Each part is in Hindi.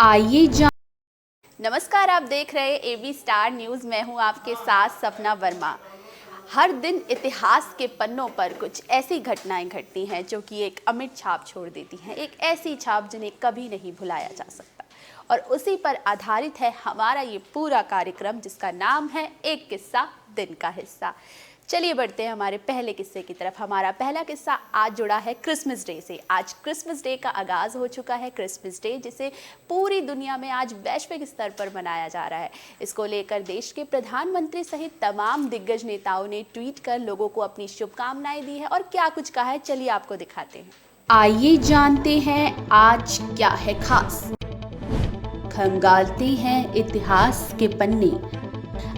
आइए जान। नमस्कार, आप देख रहे हैं एबी स्टार न्यूज़। मैं हूं आपके साथ सपना वर्मा। हर दिन इतिहास के पन्नों पर कुछ ऐसी घटनाएं घटती हैं जो कि एक अमिट छाप छोड़ देती हैं, एक ऐसी छाप जिन्हें कभी नहीं भुलाया जा सकता। और उसी पर आधारित है हमारा ये पूरा कार्यक्रम, जिसका नाम है एक किस्सा दिन का हिस्सा। चलिए बढ़ते हैं हमारे पहले किस्से की तरफ। हमारा पहला किस्सा आज जुड़ा है क्रिसमस डे से। आज क्रिसमस डे का आगाज़ हो चुका है। क्रिसमस डे जिसे पूरी दुनिया में आज वैश्विक स्तर पर मनाया जा रहा है। इसको लेकर देश के प्रधानमंत्री सहित तमाम दिग्गज नेताओं ने ट्वीट कर लोगों को अपनी शुभकामनाएं दी है। और क्या कुछ कहा है, चलिए आपको दिखाते हैं। आइए जानते हैं आज क्या है खास। खंगालते हैं इतिहास के पन्ने।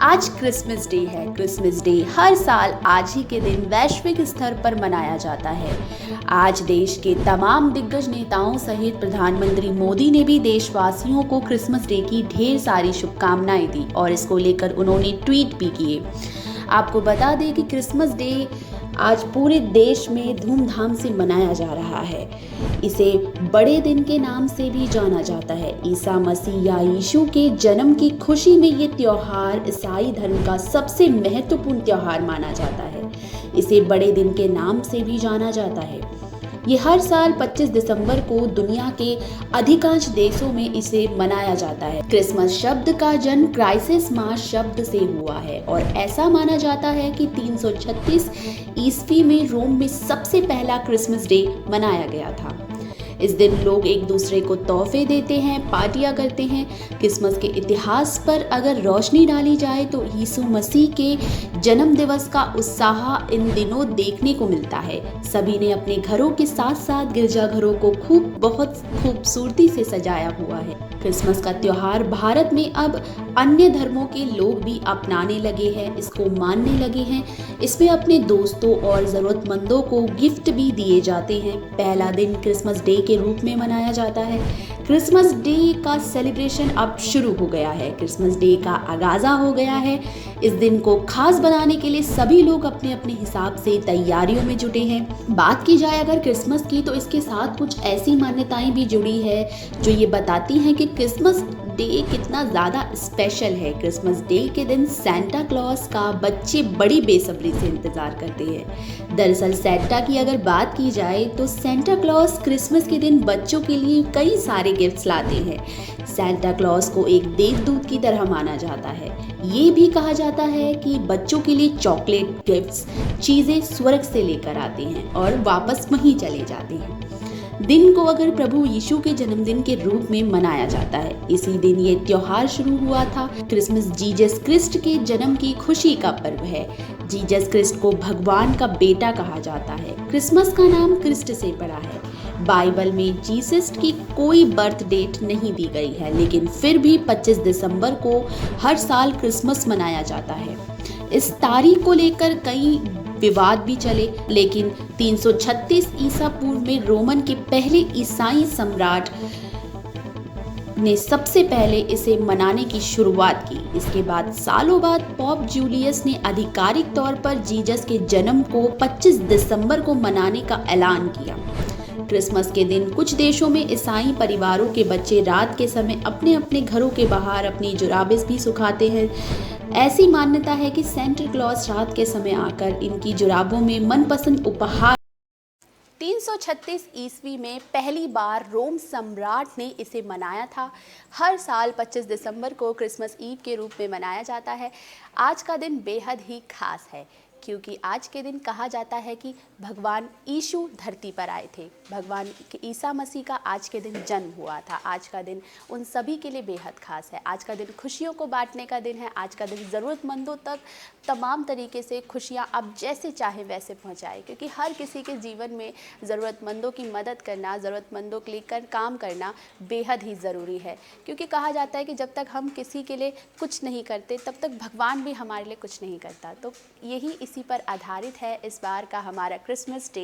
आज क्रिसमस डे है। क्रिसमस डे हर साल आज ही के दिन वैश्विक स्तर पर मनाया जाता है। आज देश के तमाम दिग्गज नेताओं सहित प्रधानमंत्री मोदी ने भी देशवासियों को क्रिसमस डे की ढेर सारी शुभकामनाएं दी और इसको लेकर उन्होंने ट्वीट भी किए। आपको बता दें कि क्रिसमस डे आज पूरे देश में धूमधाम से मनाया जा रहा है। इसे बड़े दिन के नाम से भी जाना जाता है। ईसा मसीह या यीशु के जन्म की खुशी में ये त्योहार ईसाई धर्म का सबसे महत्वपूर्ण त्योहार माना जाता है। इसे बड़े दिन के नाम से भी जाना जाता है। ये हर साल 25 दिसंबर को दुनिया के अधिकांश देशों में इसे मनाया जाता है। क्रिसमस शब्द का जन्म क्राइसिस मास शब्द से हुआ है और ऐसा माना जाता है कि 336 ईस्वी में रोम में सबसे पहला क्रिसमस डे मनाया गया था। इस दिन लोग एक दूसरे को तोहफे देते हैं, पार्टियां करते हैं। क्रिसमस के इतिहास पर अगर रोशनी डाली जाए तो यीशु मसीह के जन्म दिवस का उत्साह इन दिनों देखने को मिलता है। सभी ने अपने घरों के साथ साथ गिरजाघरों को बहुत खूबसूरती से सजाया हुआ है। क्रिसमस का त्योहार भारत में अब अन्य धर्मों के लोग भी अपनाने लगे हैं, इसको मानने लगे हैं। इसमें अपने दोस्तों और ज़रूरतमंदों को गिफ्ट भी दिए जाते हैं। पहला दिन क्रिसमस डे के रूप में मनाया जाता है। क्रिसमस डे का सेलिब्रेशन अब शुरू हो गया है। क्रिसमस डे का आगाज़ा हो गया है। इस दिन को खास बनाने के लिए सभी लोग अपने अपने हिसाब से तैयारियों में जुटे हैं। बात की जाए अगर क्रिसमस की, तो इसके साथ कुछ ऐसी मान्यताएं भी जुड़ी है जो ये बताती हैं कि क्रिसमस डे कितना ज़्यादा स्पेशल है। क्रिसमस डे के दिन सेंटा क्लॉज का बच्चे बड़ी बेसब्री से इंतज़ार करते हैं। दरअसल सेंटा की अगर बात की जाए तो सेंटा क्लॉज क्रिसमस के दिन बच्चों के लिए कई सारे गिफ्ट्स लाते हैं। सेंटा क्लॉज को एक देवदूत की तरह माना जाता है। ये भी कहा जाता है कि बच्चों के लिए चॉकलेट, गिफ्ट्स, चीज़ें स्वर्ग से लेकर आते हैं और वापस वहीं चले जाते हैं। दिन को अगर प्रभु यीशु के जन्मदिन के रूप में मनाया जाता है। इसी दिन ये त्योहार शुरू हुआ था। क्रिसमस जीसस क्रिस्ट के जन्म की खुशी का पर्व है। जीसस क्रिस्ट को भगवान का बेटा कहा जाता है। क्रिसमस का नाम क्रिस्ट से पड़ा है। बाइबल में जीसस की कोई बर्थ डेट नहीं दी गई है, लेकिन फिर भी 25 दिसंबर को हर साल क्रिसमस मनाया जाता है। इस तारीख को लेकर कई विवाद भी चले, लेकिन 336 ईसा पूर्व में रोमन के पहले ईसाई सम्राट ने सबसे पहले इसे मनाने की शुरुआत की। इसके बाद सालों बाद पॉप जूलियस ने आधिकारिक तौर पर जीसस के जन्म को 25 दिसंबर को मनाने का ऐलान किया। क्रिसमस के दिन कुछ देशों में ईसाई परिवारों के बच्चे रात के समय अपने अपने घरों के बाहर अपनी जुराबें भी सुखाते हैं। ऐसी मान्यता है कि सेंटा क्लॉज रात के समय आकर इनकी जुराबों में मनपसंद उपहार। 336 ईस्वी में पहली बार रोम सम्राट ने इसे मनाया था। हर साल 25 दिसंबर को क्रिसमस ईव के रूप में मनाया जाता है। आज का दिन बेहद ही खास है क्योंकि आज के दिन कहा जाता है कि भगवान यीशु धरती पर आए थे। भगवान ईसा मसीह का आज के दिन जन्म हुआ था। आज का दिन उन सभी के लिए बेहद खास है। आज का दिन खुशियों को बांटने का दिन है। आज का दिन ज़रूरतमंदों तक तमाम तरीके से खुशियाँ आप जैसे चाहें वैसे पहुँचाएं, क्योंकि हर किसी के जीवन में ज़रूरतमंदों की मदद करना, ज़रूरतमंदों के लिए काम करना बेहद ही ज़रूरी है। क्योंकि कहा जाता है कि जब तक हम किसी के लिए कुछ नहीं करते तब तक भगवान भी हमारे लिए कुछ नहीं करता। तो यही इसी पर आधारित है इस बार का हमारा क्रिसमस डे।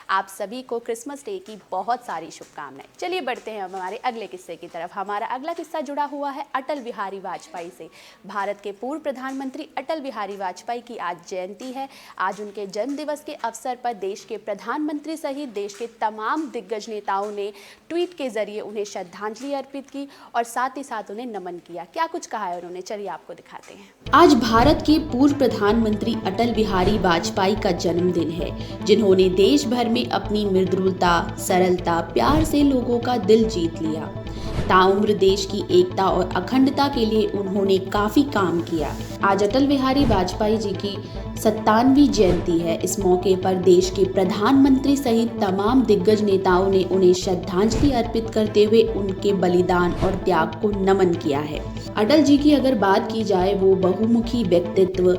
आप सभी को क्रिसमस डे की बहुत सारी शुभकामनाएं। चलिए बढ़ते हैं हमारे अगले किस्से की तरफ। हमारा अगला किस्सा जुड़ा हुआ है अटल बिहारी वाजपेयी से। भारत के पूर्व प्रधानमंत्री अटल बिहारी वाजपेयी की आज जयंती है। आज उनके जन्म दिवस के अवसर पर देश के प्रधानमंत्री सहित देश के तमाम दिग्गज नेताओं ने ट्वीट के जरिए उन्हें श्रद्धांजलि अर्पित की और साथ ही साथ उन्हें नमन किया। क्या कुछ कहा है उन्होंने, चलिए आपको दिखाते हैं। आज भारत के पूर्व प्रधानमंत्री अटल बिहारी वाजपेयी का जन्मदिन है, जिन्होंने देश भर में अपनी मृदुलता, सरलता, प्यार से लोगों का दिल जीत लिया। ताउम्र देश की एकता और अखंडता के लिए उन्होंने काफी काम किया। आज अटल बिहारी वाजपेयी जी की 97वीं जयंती है। इस मौके पर देश के प्रधानमंत्री सहित तमाम दिग्गज नेताओं ने उन्हें श्रद्धांजलि अर्पित करते हुए उनके बलिदान और त्याग को नमन किया है। अटल जी की अगर बात की जाए, वो बहुमुखी व्यक्तित्व,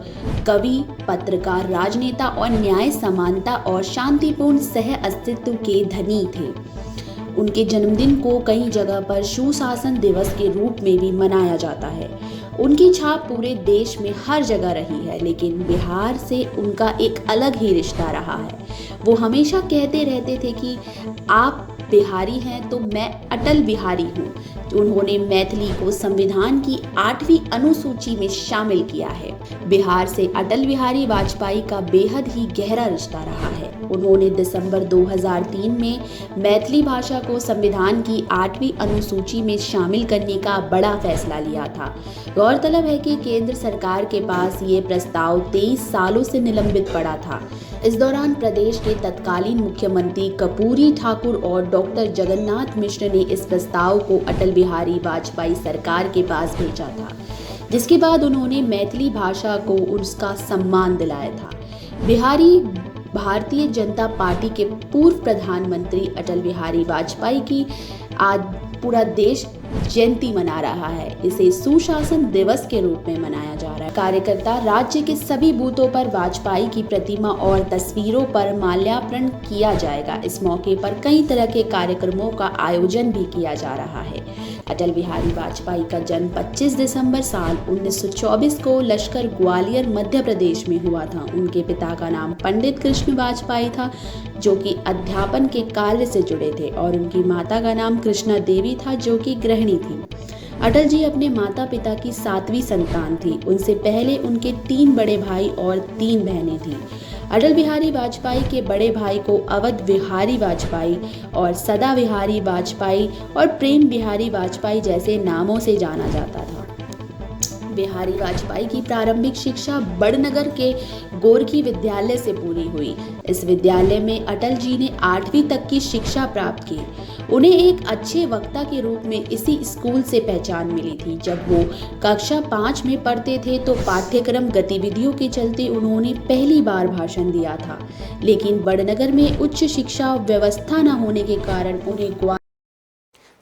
कवि, पत्रकार, राजनेता और न्याय, समानता और शांतिपूर्ण सह अस्तित्व के धनी थे। उनके जन्मदिन को कई जगह पर सुशासन दिवस के रूप में भी मनाया जाता है। उनकी छाप पूरे देश में हर जगह रही है, लेकिन बिहार से उनका एक अलग ही रिश्ता रहा है। वो हमेशा कहते रहते थे कि आप बिहारी हैं तो मैं अटल बिहारी हूँ। उन्होंने मैथिली को संविधान की 8वीं अनुसूची में शामिल किया है। बिहार से अटल बिहारी वाजपेयी का बेहद ही गहरा रिश्ता रहा है। उन्होंने दिसंबर 2003 में मैथिली भाषा को संविधान की 8वीं अनुसूची में शामिल करने का बड़ा फैसला लिया था। गौरतलब है कि केंद्र सरकार के पास ये प्रस्ताव 23 सालों से निलंबित पड़ा था। इस दौरान प्रदेश के तत्कालीन मुख्यमंत्री कर्पूरी ठाकुर और डॉक्टर जगन्नाथ मिश्र ने इस प्रस्ताव को अटल बिहारी वाजपेयी सरकार के पास भेजा था, जिसके बाद उन्होंने मैथिली भाषा को उसका सम्मान दिलाया था। बिहारी भारतीय जनता पार्टी के पूर्व प्रधानमंत्री अटल बिहारी वाजपेयी की आज पूरा देश जयंती मना रहा है। इसे सुशासन दिवस के रूप में मनाया जा रहा है। कार्यकर्ता राज्य के सभी बूथों पर वाजपेयी की प्रतिमा और तस्वीरों पर माल्यार्पण किया जाएगा। इस मौके पर कई तरह के कार्यक्रमों का आयोजन भी किया जा रहा है। अटल बिहारी वाजपेयी का जन्म 25 दिसंबर साल 1924 को लश्कर ग्वालियर मध्य प्रदेश में हुआ था। उनके पिता का नाम पंडित कृष्ण वाजपेयी था, जो कि अध्यापन के कार्य से जुड़े थे, और उनकी माता का नाम कृष्णा देवी था, जो कि गृहिणी थी। अटल जी अपने माता पिता की 7वीं संतान थी। उनसे पहले उनके 3 बड़े भाई और 3 बहनें थीं। अटल बिहारी वाजपेयी के बड़े भाई को अवध बिहारी वाजपेयी और सदा बिहारी वाजपेयी और प्रेम बिहारी वाजपेयी जैसे नामों से जाना जाता था। बिहारी वाजपेयी की प्रारंभिक शिक्षा बड़नगर के गोरखी विद्यालय से पूरी हुई। इस विद्यालय में अटल जी ने 8वीं तक की शिक्षा प्राप्त की। उन्हें एक अच्छे वक्ता के रूप में इसी स्कूल से पहचान मिली थी। जब वो कक्षा 5 में पढ़ते थे तो पाठ्यक्रम गतिविधियों के चलते उन्होंने पहली बार भाषण दिया था, लेकिन बड़नगर में उच्च शिक्षा व्यवस्था न होने के कारण उन्हें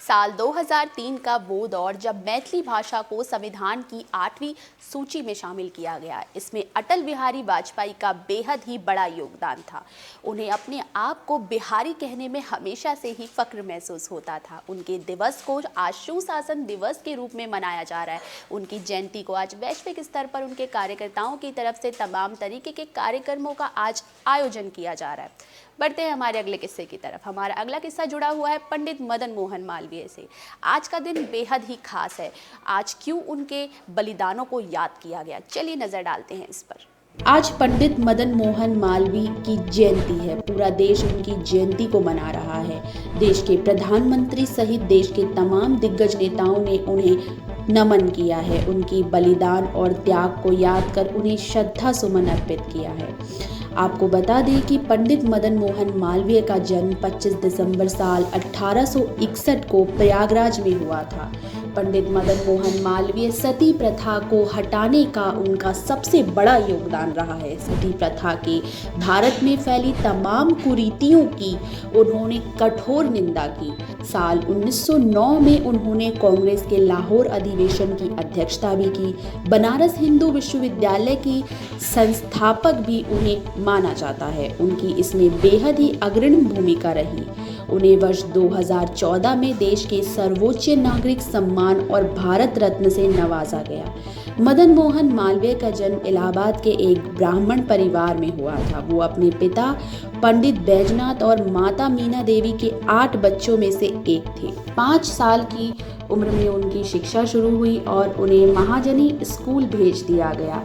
साल 2003 का वो दौर जब मैथिली भाषा को संविधान की 8वीं सूची में शामिल किया गया। इसमें अटल बिहारी वाजपेयी का बेहद ही बड़ा योगदान था। उन्हें अपने आप को बिहारी कहने में हमेशा से ही फक्र महसूस होता था। उनके दिवस को आज सुशासन दिवस के रूप में मनाया जा रहा है। उनकी जयंती को आज वैश्विक स्तर पर उनके कार्यकर्ताओं की तरफ से तमाम तरीके के कार्यक्रमों का आज आयोजन किया जा रहा है। बढ़ते हैं हमारे अगले किस्से की तरफ। हमारा अगला किस्सा जुड़ा हुआ है पंडित मदन मोहन मालवीय से। आज का दिन बेहद ही खास है। आज क्यों उनके बलिदानों को याद किया गया, चलिए नजर डालते हैं इस पर। आज पंडित मदन मोहन मालवीय की जयंती है। पूरा देश उनकी जयंती को मना रहा है। देश के प्रधानमंत्री सहित देश के तमाम दिग्गज नेताओं ने उन्हें नमन किया है। उनकी बलिदान और त्याग को याद कर उन्हें श्रद्धा सुमन अर्पित किया है। आपको बता दें कि पंडित मदन मोहन मालवीय का जन्म 25 दिसंबर साल 1861 को प्रयागराज में हुआ था। पंडित मदन मोहन मालवीय सती प्रथा को हटाने का उनका सबसे बड़ा योगदान रहा है। सती प्रथा के भारत में फैली तमाम कुरीतियों की उन्होंने कठोर निंदा की। साल 1909 में उन्होंने कांग्रेस के लाहौर अधिवेशन की अध्यक्षता भी की। बनारस हिंदू विश्वविद्यालय की संस्थापक भी उन्हें माना जाता है। उनकी इसमें बेहद ही अग्रणी भूमिका रही। उन्हें वर्ष 2014 में देश के सर्वोच्च नागरिक सम्मान और भारत रत्न से नवाजा गया। मदन मोहन मालवीय का जन्म इलाहाबाद के एक ब्राह्मण परिवार में हुआ था। वो अपने पिता पंडित बैजनाथ और माता मीना देवी के 8 बच्चों में से एक थे। 5 साल की उम्र में उनकी शिक्षा शुरू हुई और उन्हें महाजनी स्कूल भेज दिया गया।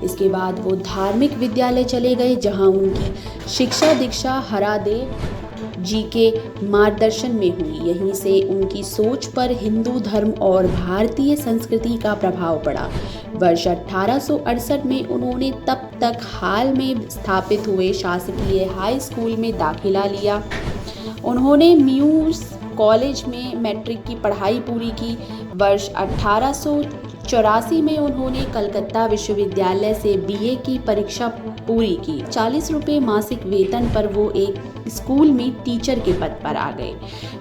इसके बाद वो धार्मिक विद्यालय चले गए, जहां उनकी शिक्षा दीक्षा हरादेव जी के मार्गदर्शन में हुई। यहीं से उनकी सोच पर हिंदू धर्म और भारतीय संस्कृति का प्रभाव पड़ा। वर्ष 1868 में उन्होंने तब तक हाल में स्थापित हुए शासकीय हाई स्कूल में दाखिला लिया। उन्होंने म्यूज कॉलेज में मैट्रिक की पढ़ाई पूरी की। वर्ष 1884 में उन्होंने कलकत्ता विश्वविद्यालय से बीए की परीक्षा पूरी की। 40 रुपये मासिक वेतन पर वो एक स्कूल में टीचर के पद पर आ गए।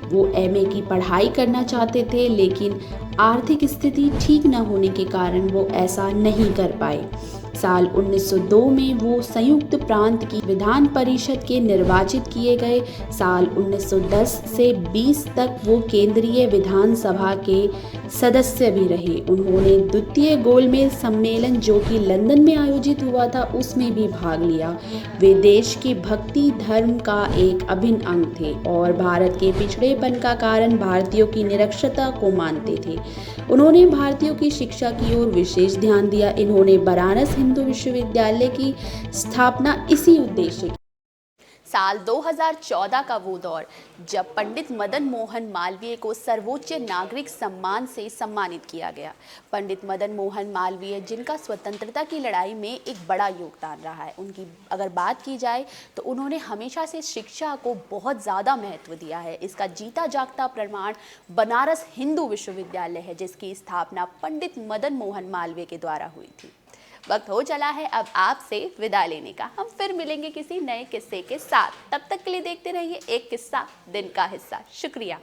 वो एमए की पढ़ाई करना चाहते थे, लेकिन आर्थिक स्थिति ठीक न होने के कारण वो ऐसा नहीं कर पाए। साल 1902 में वो संयुक्त प्रांत की विधान परिषद के निर्वाचित किए गए। साल 1910 से 20 तक वो केंद्रीय विधानसभा के सदस्य भी रहे। उन्होंने द्वितीय गोलमेज सम्मेलन, जो कि लंदन में आयोजित हुआ था, उसमें भी भाग लिया। वे देश के भक्ति धर्म का एक अभिन्न अंग थे और भारत के पिछड़ेपन का कारण भारतीयों की निरक्षरता को मानते थे। उन्होंने भारतीयों की शिक्षा की ओर विशेष ध्यान दिया। इन्होंने बनारस हिंदू विश्वविद्यालय की स्थापना इसी उद्देश्य की। साल 2014 का वो दौर जब पंडित मदन मोहन मालवीय को सर्वोच्च नागरिक सम्मान से सम्मानित किया गया। पंडित मदन मोहन मालवीय, जिनका स्वतंत्रता की लड़ाई में एक बड़ा योगदान रहा है, उनकी अगर बात की जाए तो उन्होंने हमेशा से शिक्षा को बहुत ज़्यादा महत्व दिया है। इसका जीता जागता प्रमाण बनारस हिंदू विश्वविद्यालय है, जिसकी स्थापना पंडित मदन मोहन मालवीय के द्वारा हुई थी। वक्त हो चला है अब आपसे विदा लेने का। हम फिर मिलेंगे किसी नए किस्से के साथ। तब तक के लिए देखते रहिए एक किस्सा दिन का हिस्सा। शुक्रिया।